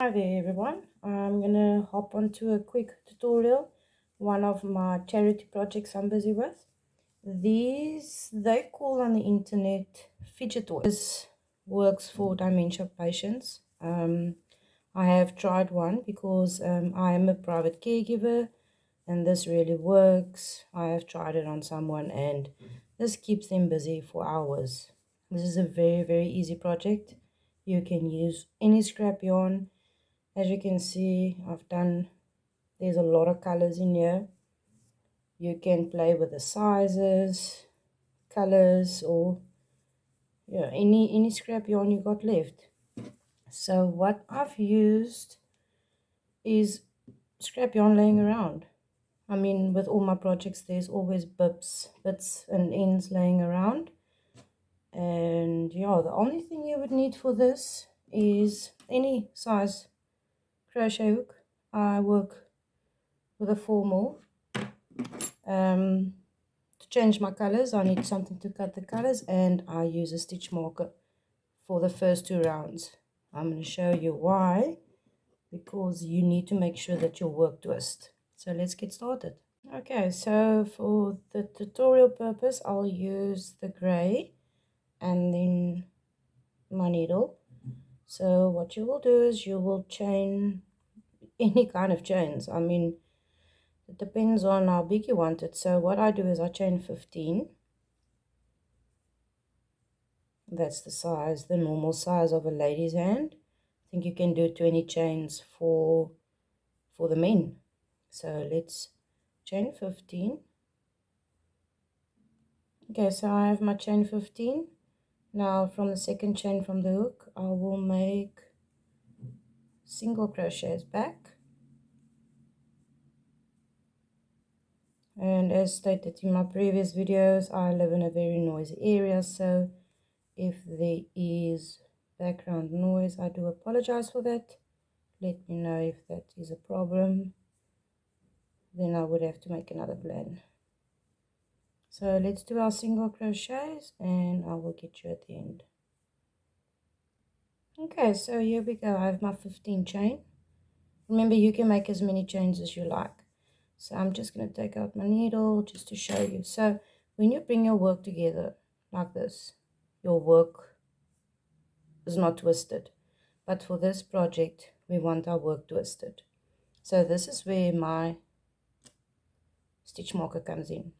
Hi there everyone, I'm gonna hop onto a quick tutorial, one of my charity projects I'm busy with. These, they call on the internet fidget toys. This works for dementia patients. I have tried one because I am a private caregiver and this really works. I have tried it on someone and this keeps them busy for hours. This is a very easy project. You can use any scrap yarn. As you can see, there's a lot of colors in here. You can play with the sizes, colors, or any scrap yarn you got left. So what I've used is scrap yarn laying around. I mean, with all my projects, there's always bits and ends laying around. And yeah, the only thing you would need for this is any size crochet hook. I work with a 4 to change my colors, I need something to cut the colors, and I use a stitch marker for the first 2 rounds. I'm going to show you why, because you need to make sure that your work twist. So let's get started. Okay, so for the tutorial purpose, I'll use the gray and then my needle. So what you will do is you will chain any kind of chains. I mean, it depends on how big you want it. So what I do is I chain 15. That's the size, the normal size of a lady's hand. I think you can do 20 chains for the men. So let's chain 15. Okay, so I have my chain 15. Now from the second chain from the hook, I will make single crochets back. And as stated in my previous videos, I live in a very noisy area, so if there is background noise, I do apologize for that. Let me know if that is a problem. Then I would have to make another plan. So let's do our single crochets and I will get you at the end. Okay, so here we go. I have my 15 chain. Remember, you can make as many chains as you like. So I'm just going to take out my needle just to show you. So when you bring your work together like this, your work is not twisted. But for this project, we want our work twisted. So this is where my stitch marker comes in.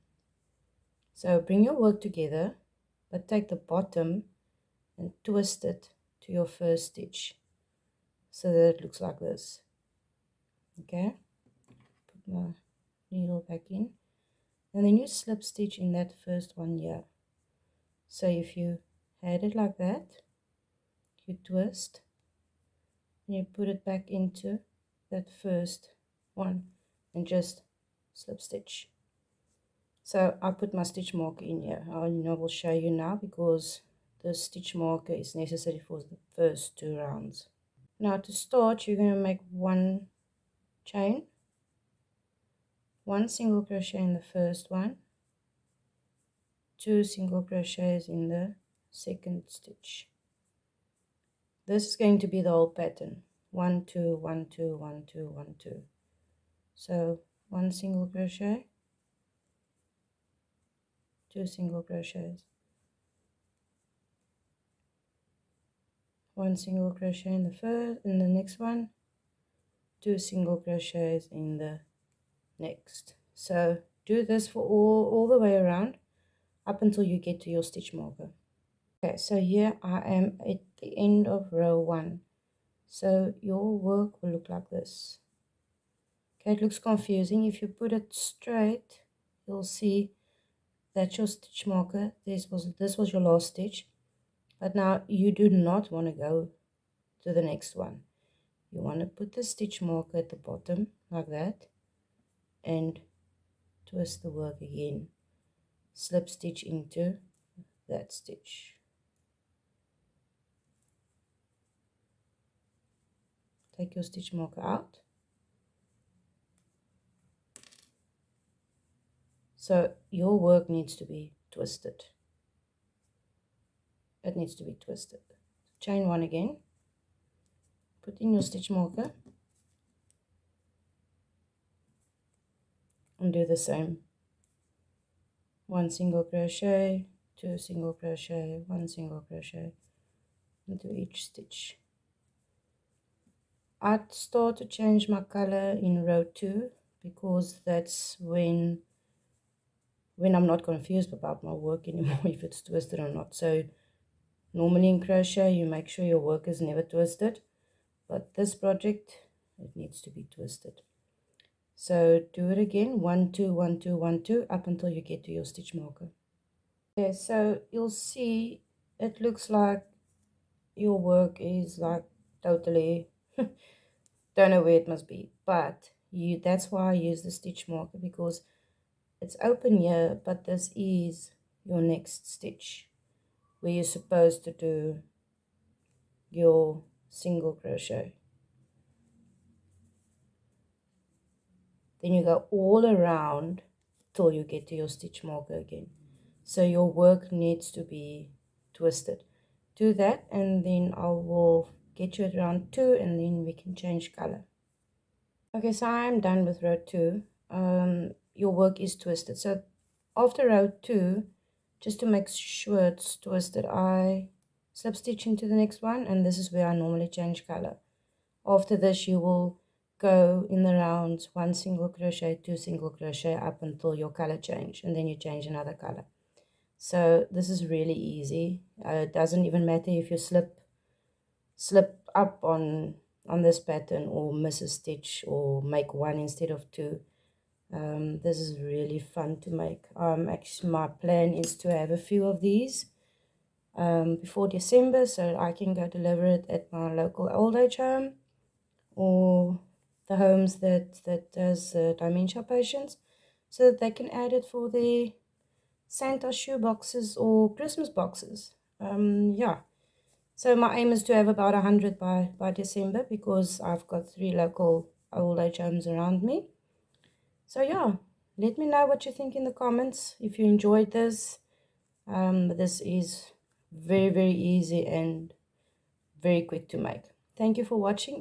So bring your work together, but take the bottom and twist it to your first stitch so that it looks like this. Okay, put my needle back in, and then you slip stitch in that first one here. So if you had it like that, you twist and you put it back into that first one and just slip stitch. So I put my stitch marker in here. I will show you now because the stitch marker is necessary for the first 2 rounds. Now to start, you're going to make one chain, one single crochet in the first one, 2 single crochets in the second stitch. This is going to be the whole pattern: 1 2 1 2 1 2 1 2. So 1 single crochet, 2 single crochets, 1 single crochet in the next one, 2 single crochets in the next. So do this for all the way around up until you get to your stitch marker. Okay, so here I am at the end of row 1. So your work will look like this. Okay, it looks confusing. If you put it straight, you'll see that your stitch marker, this was your last stitch. But now you do not want to go to the next one. You want to put the stitch marker at the bottom like that and twist the work again. Slip stitch into that stitch. Take your stitch marker out. So your work needs to be twisted. It needs to be twisted. Chain 1 again. put in your stitch marker and do the same. 1 single crochet, 2 single crochet, 1 single crochet into each stitch. I'd start to change my color in row 2 because that's when I'm not confused about my work anymore if it's twisted or not. So normally in crochet you make sure your work is never twisted, but this project it needs to be twisted. So do it again, 1 2 1 2 1 2 up until you get to your stitch marker. Okay, so you'll see it looks like your work is like totally don't know where it must be, but that's why I use the stitch marker, because it's open here, but this is your next stitch where you're supposed to do your single crochet. Then you go all around till you get to your stitch marker again. So your work needs to be twisted. Do that, and then I will get you at round 2, and then we can change color. Okay, so I'm done with row 2. Your work is twisted. So after row 2, just to make sure it's twisted, I slip stitch into the next one, and this is where I normally change color. After this, you will go in the rounds 1 single crochet, 2 single crochet up until your color change, and then you change another color. So this is really easy. It doesn't even matter if you slip up on this pattern or miss a stitch or make 1 instead of 2. This is really fun to make. Actually, my plan is to have a few of these before December, so I can go deliver it at my local old age home or the homes that does dementia patients, so that they can add it for their Santa shoe boxes or Christmas boxes. Yeah, so my aim is to have about 100 by December, because I've got 3 local old age homes around me. So yeah, let me know what you think in the comments if you enjoyed this. This is very, very easy and very quick to make. Thank you for watching.